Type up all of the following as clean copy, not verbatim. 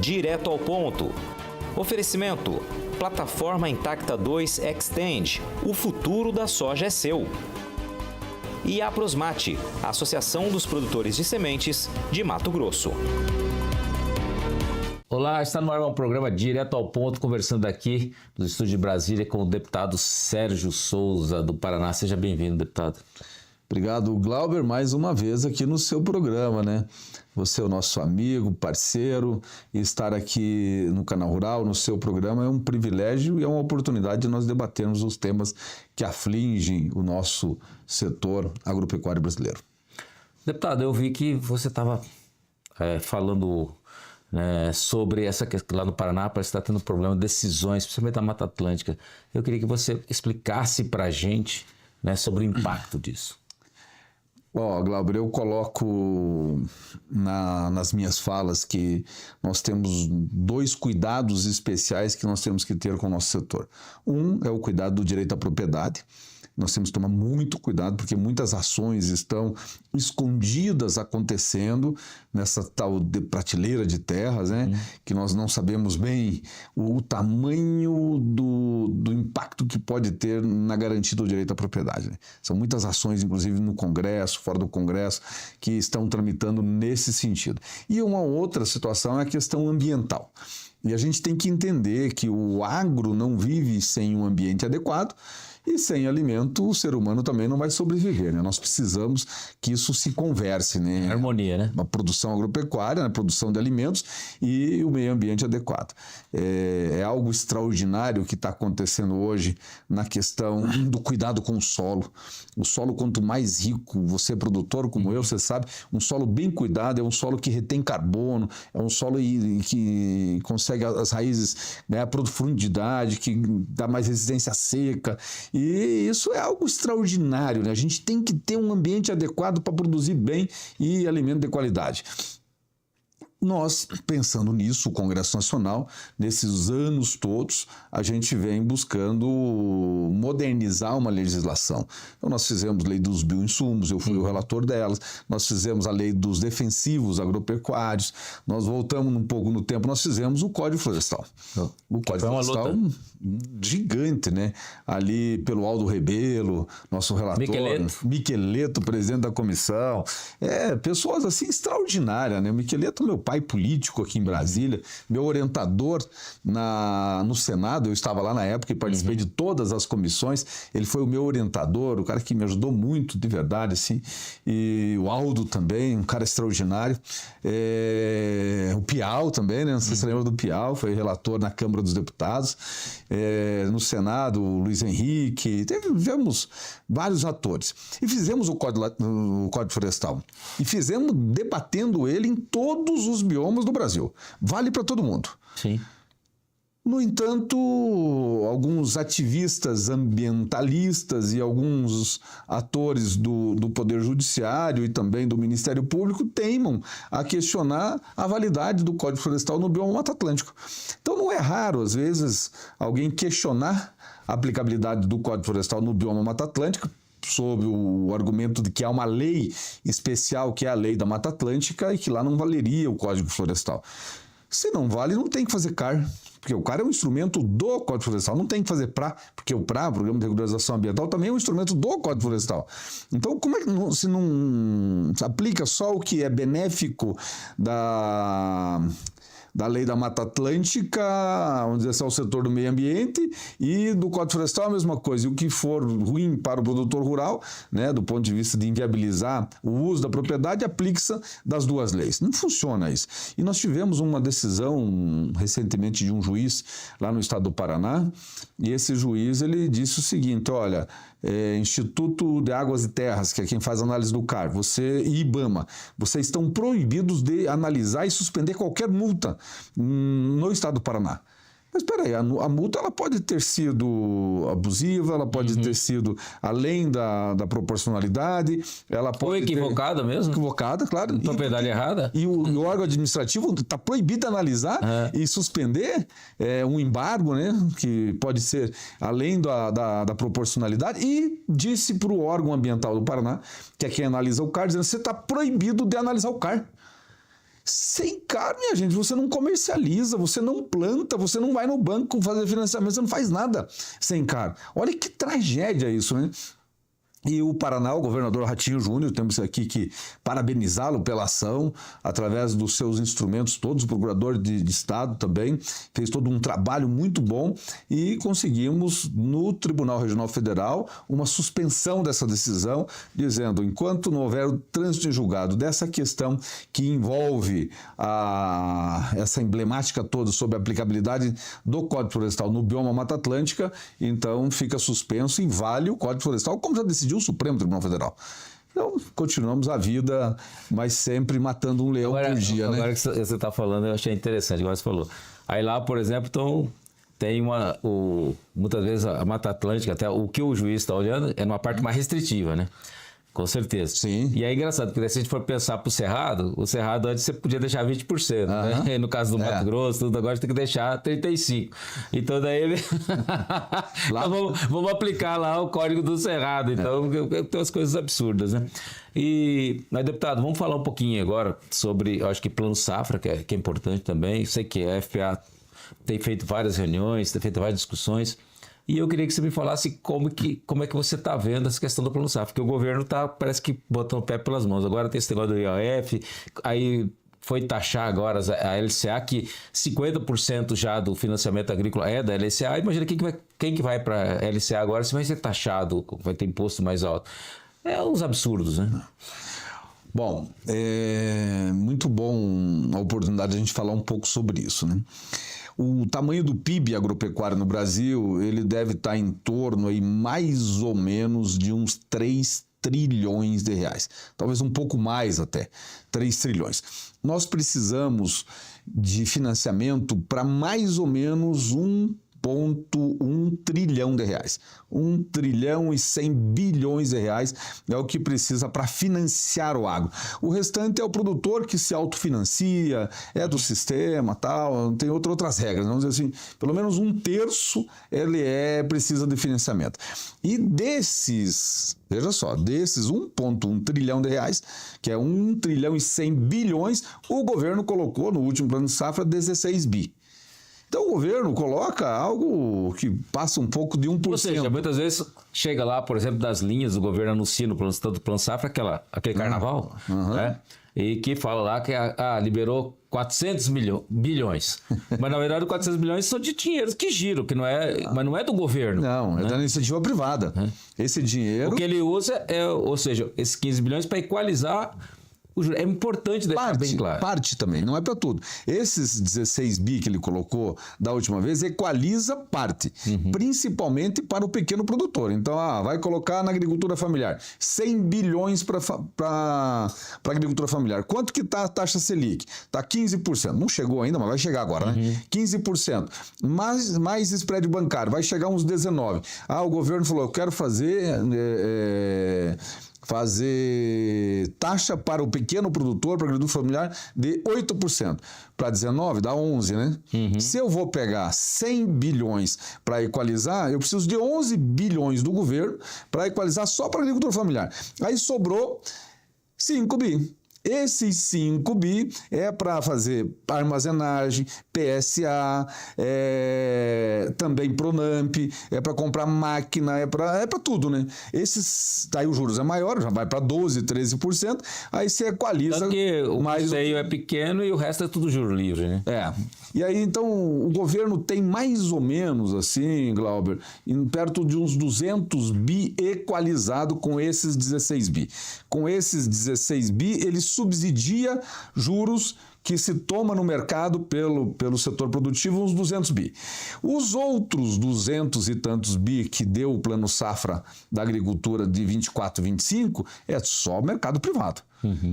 direto ao ponto. Oferecimento: Plataforma Intacta 2 Extend. O futuro da soja é seu. E a Prosmate, Associação dos Produtores de Sementes de Mato Grosso. Olá, está no ar um programa direto ao ponto, conversando aqui do estúdio de Brasília com o deputado Sérgio Souza, do Paraná. Seja bem-vindo, deputado. Obrigado, Glauber, mais uma vez aqui no seu programa, né? Você é o nosso amigo, parceiro, e estar aqui no Canal Rural, no seu programa, é um privilégio e é uma oportunidade de nós debatermos os temas que afligem o nosso setor agropecuário brasileiro. Deputado, eu vi que você estava falando sobre essa questão lá no Paraná, parece que está tendo problema de decisões, principalmente da Mata Atlântica. Eu queria que você explicasse para a gente, sobre o impacto disso. Glauber, eu coloco nas minhas falas que nós temos dois cuidados especiais que nós temos que ter com o nosso setor. Um é o cuidado do direito à propriedade. Nós temos que tomar muito cuidado porque muitas ações estão escondidas acontecendo nessa tal de prateleira de terras, que nós não sabemos bem o tamanho do impacto que pode ter na garantia do direito à propriedade. São muitas ações, inclusive no Congresso, fora do Congresso, que estão tramitando nesse sentido. E uma outra situação é a questão ambiental. E a gente tem que entender que o agro não vive sem um ambiente adequado, e sem alimento, o ser humano também não vai sobreviver, Nós precisamos que isso se converse, Harmonia, A produção agropecuária, a produção de alimentos e o meio ambiente adequado. É algo extraordinário que está acontecendo hoje na questão do cuidado com o solo. O solo, quanto mais rico, você produtor como eu, você sabe, um solo bem cuidado é um solo que retém carbono, é um solo que consegue as raízes, a profundidade, que dá mais resistência à seca. E isso é algo extraordinário, A gente tem que ter um ambiente adequado para produzir bem e alimento de qualidade. Nós, pensando nisso, o Congresso Nacional, nesses anos todos, a gente vem buscando modernizar uma legislação. Então, nós fizemos a lei dos bioinsumos, eu fui o relator delas, nós fizemos a lei dos defensivos agropecuários, nós voltamos um pouco no tempo, nós fizemos o Código Florestal. O Código Florestal gigante, Ali pelo Aldo Rebelo, nosso relator, Miqueleto, presidente da comissão, pessoas assim extraordinárias, O Miqueleto, meu pai político aqui em Brasília, meu orientador no Senado, eu estava lá na época e participei de todas as comissões, ele foi o meu orientador, o cara que me ajudou muito, de verdade, assim, e o Aldo também, um cara extraordinário, o Piau também, Não sei se você lembra do Piau, foi relator na Câmara dos Deputados, no Senado, o Luiz Henrique, tivemos vários atores. E fizemos o Código Florestal. E fizemos debatendo ele em todos os biomas do Brasil. Vale para todo mundo. Sim. No entanto, alguns ativistas ambientalistas e alguns atores do Poder Judiciário e também do Ministério Público teimam a questionar a validade do Código Florestal no bioma Mata Atlântico. Então não é raro, às vezes, alguém questionar a aplicabilidade do Código Florestal no bioma Mata Atlântica, sob o argumento de que há uma lei especial, que é a lei da Mata Atlântica, e que lá não valeria o Código Florestal. Se não vale, não tem que fazer CAR, porque o CAR é um instrumento do Código Florestal, não tem que fazer PRA, porque o PRA, Programa de Regularização Ambiental, também é um instrumento do Código Florestal. Então, como é que se não se aplica só o que é benéfico da lei da Mata Atlântica, vamos dizer assim, ao setor do meio ambiente, e do Código Florestal a mesma coisa. E o que for ruim para o produtor rural, do ponto de vista de inviabilizar o uso da propriedade, aplica-se das duas leis. Não funciona isso. E nós tivemos uma decisão recentemente de um juiz lá no estado do Paraná, e esse juiz ele disse o seguinte: olha, Instituto de Águas e Terras, que é quem faz a análise do CAR, e IBAMA, vocês estão proibidos de analisar e suspender qualquer multa no estado do Paraná. Mas espera aí, a multa ela pode ter sido abusiva, ela pode ter sido além da proporcionalidade, ela pode ou equivocada mesmo? Equivocada, claro. Propriedade errada. E o órgão administrativo está proibido de analisar e suspender um embargo, né, que pode ser além da proporcionalidade, e disse para o órgão ambiental do Paraná, que é quem analisa o CAR, dizendo que você está proibido de analisar o CAR. Sem CAR, minha gente, você não comercializa, você não planta, você não vai no banco fazer financiamento, você não faz nada sem CAR. Olha que tragédia isso, né? E o Paraná, o governador Ratinho Júnior, temos aqui que parabenizá-lo pela ação, através dos seus instrumentos todos, o procurador de Estado também, fez todo um trabalho muito bom e conseguimos, no Tribunal Regional Federal, uma suspensão dessa decisão, dizendo, enquanto não houver o trânsito em julgado dessa questão que envolve essa emblemática toda sobre a aplicabilidade do Código Florestal no bioma Mata Atlântica, então fica suspenso e vale o Código Florestal, como já decidiu o Supremo Tribunal Federal. Então, continuamos a vida, mas sempre matando um leão por dia, né? Agora que você está falando, eu achei interessante, igual você falou. Aí lá, por exemplo, tem muitas vezes a Mata Atlântica, até o que o juiz está olhando é numa parte mais restritiva, né? Com certeza. Sim. E é engraçado, porque se a gente for pensar para o Cerrado antes você podia deixar 20%, né? No caso do Mato Grosso, tudo agora tem que deixar 35%. Então daí ele... lá... vamos aplicar lá o código do Cerrado, então tem umas coisas absurdas, né? Mas, deputado, vamos falar um pouquinho agora sobre, eu acho que Plano Safra, que é importante também. Eu sei que a FPA tem feito várias reuniões, tem feito várias discussões. E eu queria que você me falasse como é que você está vendo essa questão do Plano Safra, porque o governo parece que botando o pé pelas mãos. Agora tem esse negócio do IOF, aí foi taxar agora a LCA, que 50% já do financiamento agrícola é da LCA. Imagina quem que vai para a LCA agora, se vai ser taxado, vai ter imposto mais alto. É uns absurdos, né? Bom, é muito bom a oportunidade de a gente falar um pouco sobre isso, né? O tamanho do PIB agropecuário no Brasil, ele deve estar em torno aí mais ou menos de uns 3 trilhões de reais. Talvez um pouco mais até, 3 trilhões. Nós precisamos de financiamento para mais ou menos 1,1 trilhão de reais. 1 trilhão e 100 bilhões de reais é o que precisa para financiar o agro. O restante é o produtor que se autofinancia, é do sistema, tal, tem outras regras. Vamos dizer assim, pelo menos 1/3 ele precisa de financiamento. E desses, veja só, desses 1,1 trilhão de reais, que é 1 trilhão e 100 bilhões, o governo colocou no último plano de safra 16 bi. Então o governo coloca algo que passa um pouco de 1%. Ou seja, muitas vezes chega lá, por exemplo, das linhas, o governo anuncia no plano safra aquele carnaval, né? E que fala lá que liberou 400 bilhões. Mas na verdade 400 bilhões são de dinheiros que giram, mas não é do governo. Não, é da iniciativa privada. Esse dinheiro... O que ele usa ou seja, esses 15 bilhões para equalizar... É importante deixar bem claro. Parte também, não é para tudo. Esses 16 bi que ele colocou da última vez equaliza parte, principalmente para o pequeno produtor. Então, vai colocar na agricultura familiar 100 bilhões para a agricultura familiar. Quanto que está a taxa Selic? Está 15%. Não chegou ainda, mas vai chegar agora, né? 15%. Mais spread bancário, vai chegar uns 19%. O governo falou, eu quero fazer taxa para o pequeno produtor, para o agricultor familiar, de 8%. Para 19, dá 11, né? Se eu vou pegar 100 bilhões para equalizar, eu preciso de 11 bilhões do governo para equalizar só para o agricultor familiar. Aí sobrou 5 bi. Esses 5 bi é para fazer armazenagem, PSA, também Pronamp, é para comprar máquina, é para tudo, né? Daí os juros é maior, já vai para 12%, 13%, aí você equaliza. Tanto que o custeio é pequeno e o resto é tudo juro livre, né? E aí, então, o governo tem mais ou menos, assim, Glauber, perto de uns 200 bi equalizado com esses 16 bi. Com esses 16 bi, ele subsidia juros que se toma no mercado pelo setor produtivo, uns 200 bi. Os outros 200 e tantos bi que deu o plano safra da agricultura de 24, 25, é só mercado privado.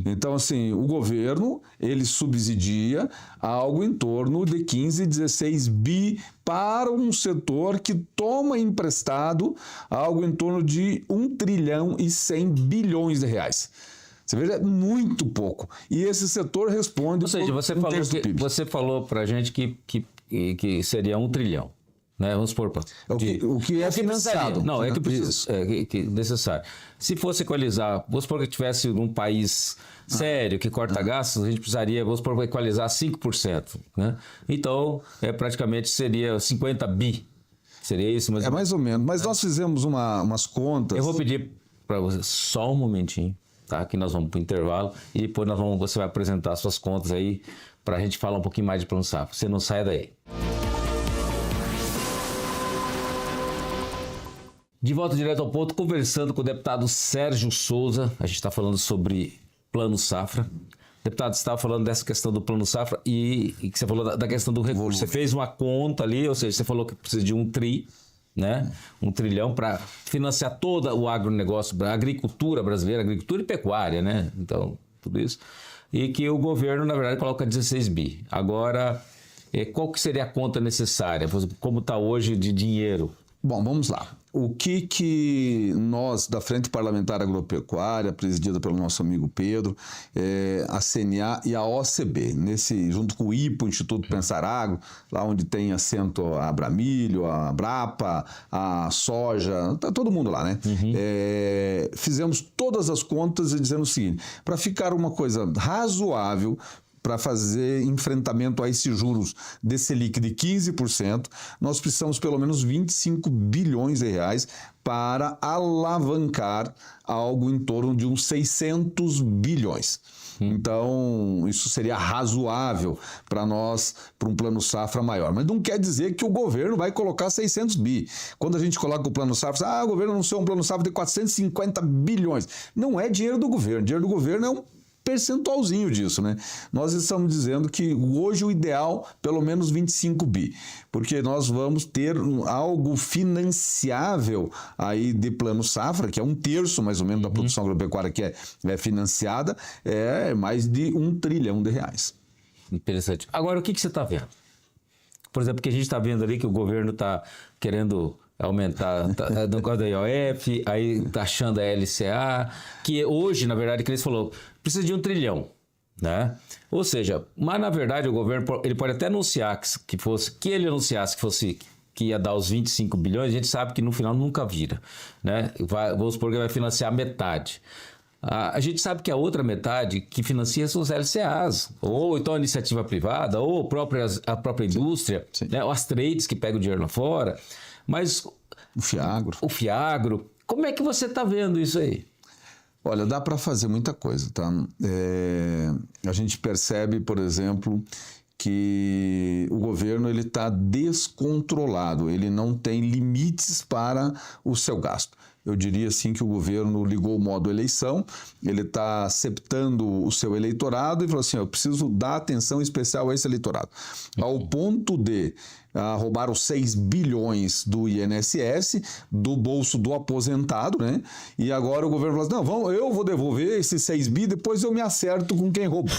Então, assim, o governo, ele subsidia algo em torno de 15, 16 bi para um setor que toma emprestado algo em torno de 1 trilhão e 100 bilhões de reais. Você veja, é muito pouco. E esse setor responde... Ou seja, você falou para a gente que seria 1 trilhão. né? Vamos supor. O que é financiado. Não, é que precisa, que necessário. Se fosse equalizar, vamos supor que tivesse um país sério, que corta gastos, a gente precisaria, vamos supor, equalizar 5%. Né? Então, praticamente seria 50 bi. Seria isso? Mas... É mais ou menos. Mas nós fizemos umas contas. Eu vou pedir para você só um momentinho, tá? Que nós vamos para o intervalo e depois você vai apresentar suas contas aí para a gente falar um pouquinho mais de Plano Safra. Você não saia daí. De volta direto ao ponto, conversando com o deputado Sérgio Souza. A gente está falando sobre Plano Safra. Deputado, você estava falando dessa questão do Plano Safra e que você falou da questão do recurso. Você fez uma conta ali, ou seja, você falou que precisa de 1 tri, né? 1 trilhão para financiar todo o agronegócio, a agricultura brasileira, agricultura e pecuária, né? Então, tudo isso. E que o governo, na verdade, coloca 16 bi. Agora, qual que seria a conta necessária? Como está hoje de dinheiro? Bom, vamos lá. O que nós, da Frente Parlamentar Agropecuária, presidida pelo nosso amigo Pedro, a CNA e a OCB, junto com o IPA, o Instituto Pensar Agro, lá onde tem assento a Abramilho, a Abrapa, a Soja, tá todo mundo lá, né? Fizemos todas as contas e dizendo o seguinte, para ficar uma coisa razoável, para fazer enfrentamento a esses juros de Selic de 15%, nós precisamos pelo menos 25 bilhões de reais para alavancar algo em torno de uns 600 bilhões. Então, isso seria razoável para nós, para um plano safra maior. Mas não quer dizer que o governo vai colocar 600 bi. Quando a gente coloca o plano safra, o governo anunciou um plano safra de 450 bilhões. Não é dinheiro do governo. Dinheiro do governo é um percentualzinho disso, né? Nós estamos dizendo que hoje o ideal, pelo menos 25 bi, porque nós vamos ter algo financiável aí de plano safra, que é 1/3 mais ou menos da produção agropecuária que é financiada, mais de 1 trilhão de reais. Interessante. Agora, o que você está vendo? Por exemplo, que a gente está vendo ali que o governo está querendo aumentar no negócio da IOF, aí taxando a LCA, que hoje, na verdade, que ele falou, precisa de 1 trilhão, né? Ou seja, mas na verdade o governo ele pode até anunciar que ele anunciasse que ia dar os 25 bilhões, a gente sabe que no final nunca vira, né? Vamos supor que vai financiar metade. A gente sabe que a outra metade que financia são os LCAs, ou então a iniciativa privada, ou a própria indústria, né? Ou as trades que pegam o dinheiro lá fora. Mas o Fiagro. Como é que você está vendo isso aí? Olha, dá para fazer muita coisa, tá? A gente percebe, por exemplo, que o governo ele está descontrolado, ele não tem limites para o seu gasto. Eu diria assim que o governo ligou o modo eleição, ele está aceptando o seu eleitorado e falou assim, eu preciso dar atenção especial a esse eleitorado. Ao ponto de roubar os 6 bilhões do INSS, do bolso do aposentado, né? E agora o governo falou assim, não, eu vou devolver esses 6 bi, depois eu me acerto com quem roubou.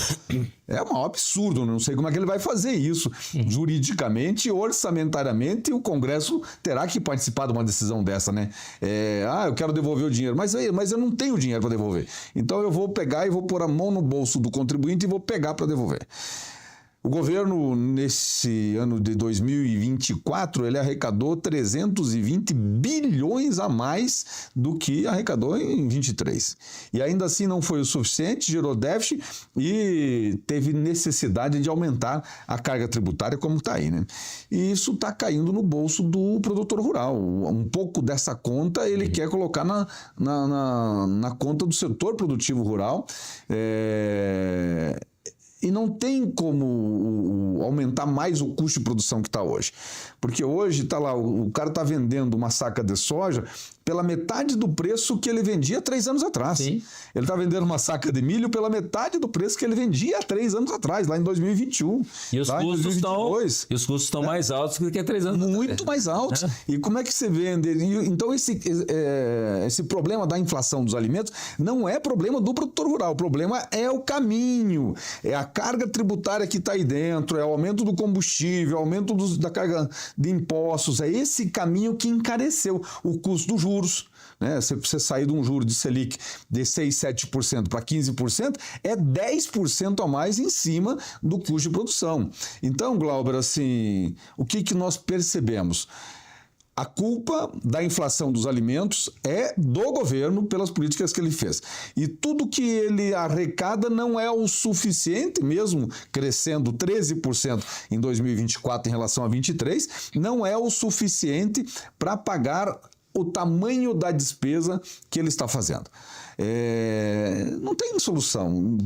É um absurdo, não sei como é que ele vai fazer isso. Juridicamente, orçamentariamente, o Congresso terá que participar de uma decisão dessa, né? Eu quero devolver o dinheiro, mas eu não tenho dinheiro para devolver. Então eu vou pegar e vou pôr a mão no bolso do contribuinte e vou pegar para devolver. O governo, nesse ano de 2024, ele arrecadou 320 bilhões a mais do que arrecadou em 23. E ainda assim não foi o suficiente, gerou déficit e teve necessidade de aumentar a carga tributária como está aí, né? E isso está caindo no bolso do produtor rural. Um pouco dessa conta ele quer colocar na conta do setor produtivo rural. E não tem como aumentar mais o custo de produção que está hoje. Porque hoje está lá, o cara está vendendo uma saca de soja pela metade do preço que ele vendia 3 anos atrás. Sim. Ele está vendendo uma saca de milho pela metade do preço que ele vendia há 3 anos atrás, lá em 2021. E os custos estão mais altos do que há 3 anos atrás. Muito mais altos. E como é que você vende? Então esse problema da inflação dos alimentos não é problema do produtor rural. O problema é o caminho, é a carga tributária que está aí dentro, é o aumento do combustível, aumento da carga de impostos. É esse caminho que encareceu o custo dos juros. né? Se você sair de um juro de Selic de 6, 7% para 15%, é 10% a mais em cima do custo de produção. Então, Glauber, assim, o que nós percebemos? A culpa da inflação dos alimentos é do governo pelas políticas que ele fez. E tudo que ele arrecada não é o suficiente, mesmo crescendo 13% em 2024 em relação a 2023, não é o suficiente para pagar o tamanho da despesa que ele está fazendo. Não tem solução.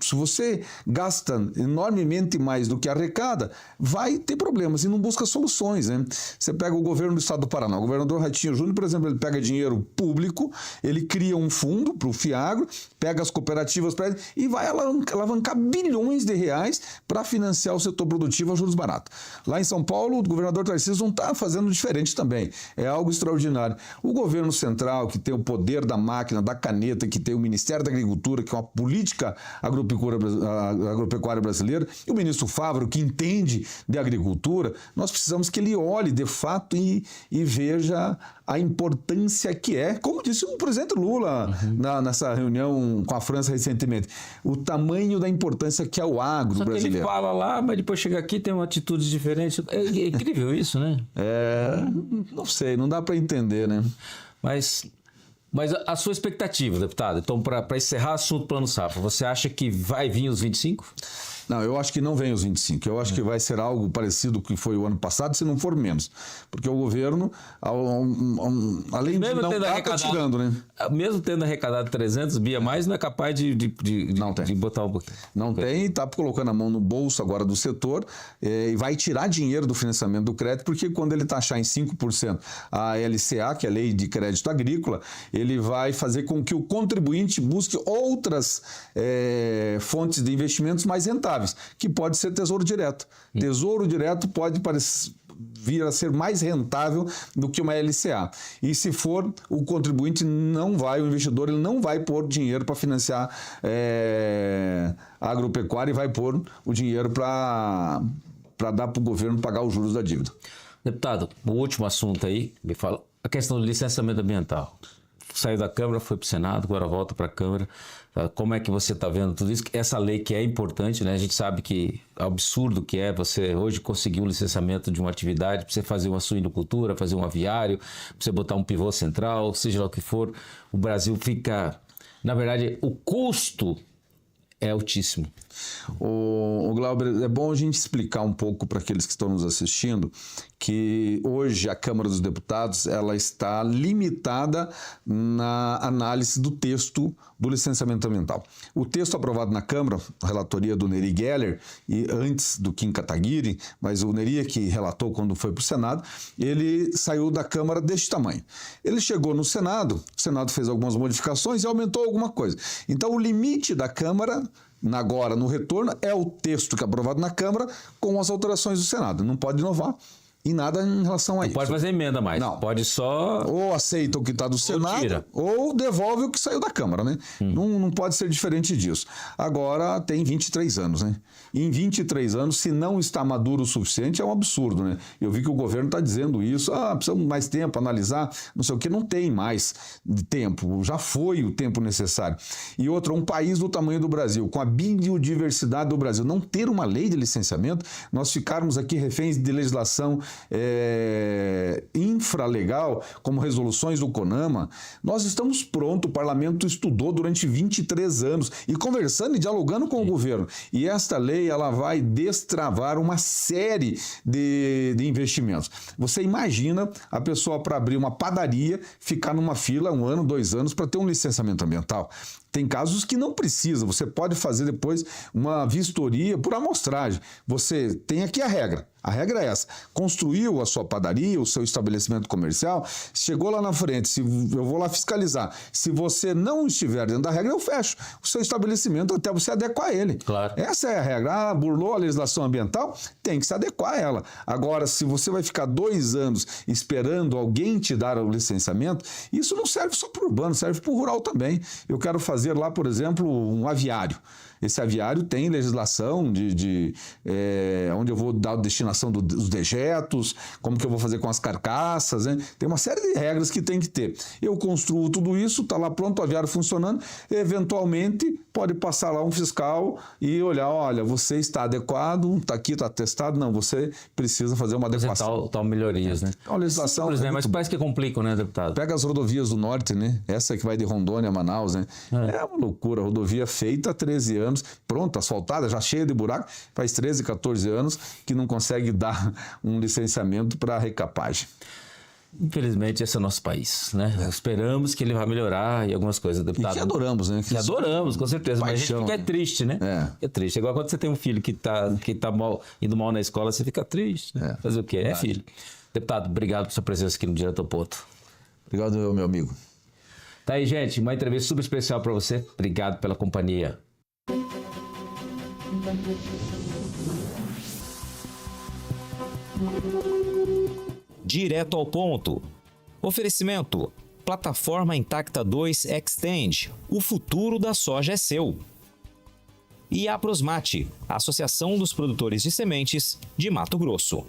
Se você gasta enormemente mais do que arrecada, vai ter problemas e não busca soluções, né? Você pega o governo do estado do Paraná, o governador Ratinho Júnior, por exemplo, ele pega dinheiro público, ele cria um fundo para o Fiagro, pega as cooperativas e vai alavancar bilhões de reais para financiar o setor produtivo a juros baratos. Lá em São Paulo, o governador Tarcísio não está fazendo diferente também. É algo extraordinário. O governo central, que tem o poder da máquina, da caneta, que tem o Ministério da Agricultura, que é uma política agropecuária brasileira, e o ministro Fávaro, que entende de agricultura, nós precisamos que ele olhe de fato e veja a importância que é, como disse o presidente Lula nessa reunião com a França recentemente, o tamanho da importância que é o agro brasileiro. Ele fala lá, mas depois chega aqui tem uma atitude diferente. É incrível isso, né? Não sei, não dá para entender, né? Mas a sua expectativa, deputado, então, para encerrar o assunto Plano Safra, você acha que vai vir os 25? Não, eu acho que não vem os 25. Eu acho que vai ser algo parecido com o que foi o ano passado, se não for menos. Porque o governo, além de não estar tirando, né? Mesmo tendo arrecadado 300 bi a mais, não é capaz de botar um pouquinho. Não tem, está colocando a mão no bolso agora do setor e vai tirar dinheiro do financiamento do crédito, porque quando ele taxar em 5% a LCA, que é a Lei de Crédito Agrícola, ele vai fazer com que o contribuinte busque outras fontes de investimentos mais rentáveis, que pode ser Tesouro Direto. Tesouro Direto pode vir a ser mais rentável do que uma LCA. E se for, o contribuinte não vai, o investidor, ele não vai pôr dinheiro para financiar a agropecuária e vai pôr o dinheiro para dar para o governo pagar os juros da dívida. Deputado, o último assunto aí, me fala, a questão do licenciamento ambiental. Saiu da Câmara, foi para o Senado, agora volta para a Câmara. Como é que você está vendo tudo isso? Essa lei que é importante, né? A gente sabe que é absurdo que é você hoje conseguir um licenciamento de uma atividade, para você fazer uma suinocultura, fazer um aviário, para você botar um pivô central, seja lá o que for. O Brasil fica... Na verdade, o custo é altíssimo. O Glauber, é bom a gente explicar um pouco para aqueles que estão nos assistindo que hoje a Câmara dos Deputados ela está limitada na análise do texto do licenciamento ambiental. O texto aprovado na Câmara, a relatoria do Neri Geller, e antes do Kim Kataguiri, mas o Neri que relatou quando foi para o Senado, ele saiu da Câmara deste tamanho. Ele chegou no Senado, o Senado fez algumas modificações e aumentou alguma coisa. Então o limite da Câmara agora no retorno é o texto que é aprovado na Câmara com as alterações do Senado. Não pode inovar em nada em relação a isso. Não pode fazer emenda mais. Não. Pode só... Ou aceita o que está do Senado, ou devolve o que saiu da Câmara, né? Não pode ser diferente disso. Agora tem 23 anos, né? E em 23 anos, se não está maduro o suficiente, é um absurdo, né? Eu vi que o governo está dizendo isso. Precisamos mais tempo, analisar, não sei o que. Não tem mais tempo. Já foi o tempo necessário. E outra, um país do tamanho do Brasil, com a biodiversidade do Brasil, não ter uma lei de licenciamento, nós ficarmos aqui reféns de legislação infralegal, como resoluções do CONAMA, nós estamos prontos, o parlamento estudou durante 23 anos e conversando e dialogando com o governo. E esta lei ela vai destravar uma série de investimentos. Você imagina a pessoa para abrir uma padaria, ficar numa fila 1 ano, 2 anos para ter um licenciamento ambiental. Tem casos que não precisa, você pode fazer depois uma vistoria por amostragem. Você tem aqui a regra é essa. Construiu a sua padaria, o seu estabelecimento comercial, chegou lá na frente, eu vou lá fiscalizar. Se você não estiver dentro da regra, eu fecho o seu estabelecimento até você adequar a ele. Claro. Essa é a regra. Burlou a legislação ambiental, tem que se adequar a ela. Agora, se você vai ficar 2 anos esperando alguém te dar o licenciamento, isso não serve só para o urbano, serve para o rural também. Eu quero fazer lá, por exemplo, um aviário. Esse aviário tem legislação onde eu vou dar a destinação dos dejetos, certos, como que eu vou fazer com as carcaças, né? Tem uma série de regras que tem que ter. Eu construo tudo isso, está lá pronto, o aviário funcionando, eventualmente pode passar lá um fiscal e olhar, olha, você está adequado, está aqui, está testado, não, você precisa fazer uma adequação. Tal melhorias, né? A legislação Simples, né? é Mas muito... parece que complica, né, deputado? Pega as rodovias do norte, né? Essa que vai de Rondônia a Manaus, né? É uma loucura, rodovia feita há 13 anos, pronta, asfaltada, já cheia de buraco, faz 13, 14 anos que não consegue dar um licenciamento para recapagem. Infelizmente, esse é o nosso país, né? Esperamos que ele vá melhorar e algumas coisas, deputado. E que adoramos, né? Que adoramos, com certeza. Paixão, mas a gente fica triste, né? É triste. Igual quando você tem um filho que tá indo mal na escola, você fica triste. Né? Fazer o quê? É filho. Deputado, obrigado por sua presença aqui no Direto ao Ponto. Obrigado, meu amigo. Tá aí, gente. Uma entrevista super especial para você. Obrigado pela companhia. Direto ao ponto. Oferecimento: Plataforma Intacta 2 Extend. O futuro da soja é seu. E Aprosmate, Associação dos Produtores de Sementes de Mato Grosso.